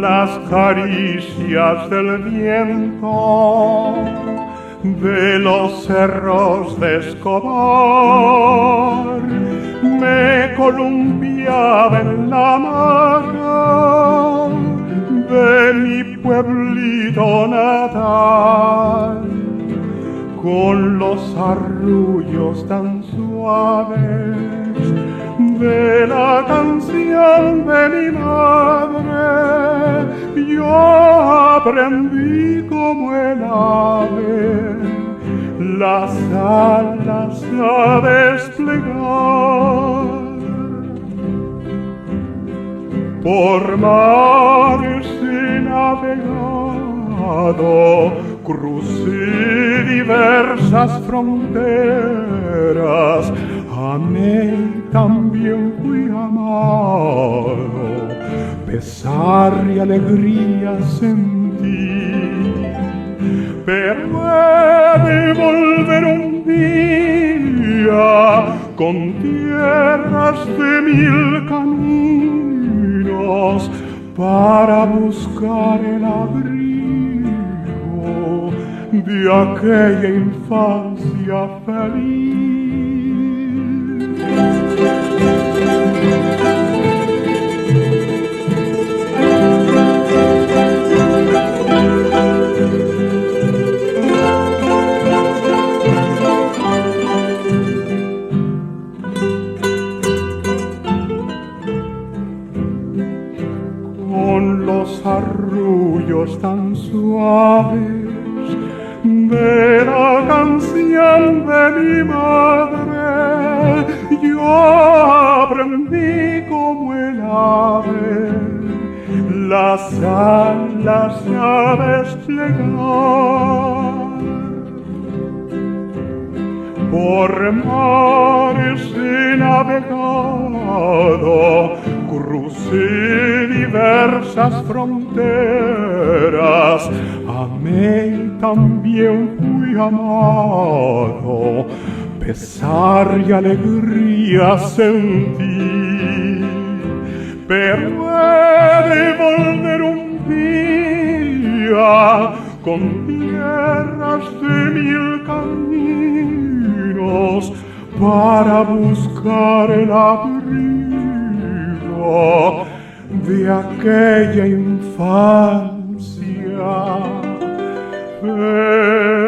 las caricias del viento de los cerros de Escobar. Me columpiaba en la hamaca de mi pueblito natal, con los arrullos tan suaves de la canción de mi madre. Yo aprendí como el ave las alas a desplegar. Por mares he navegado, crucé diversas fronteras, amé y también fui amado, pesar y alegría sentí, pero he de volver un día con tierras de mil caminos para buscar el abrigo de aquella infancia feliz. Con los arrullos tan suaves de la canción de mi madre, yo aprendí como el ave las alas a desplegar. Por mares he navegado, crucé diversas fronteras, amé y también fui amado, pesar y alegría sentí, pero he de volver un día con tierras de mil caminos para buscar el abrigo de aquella infancia feliz.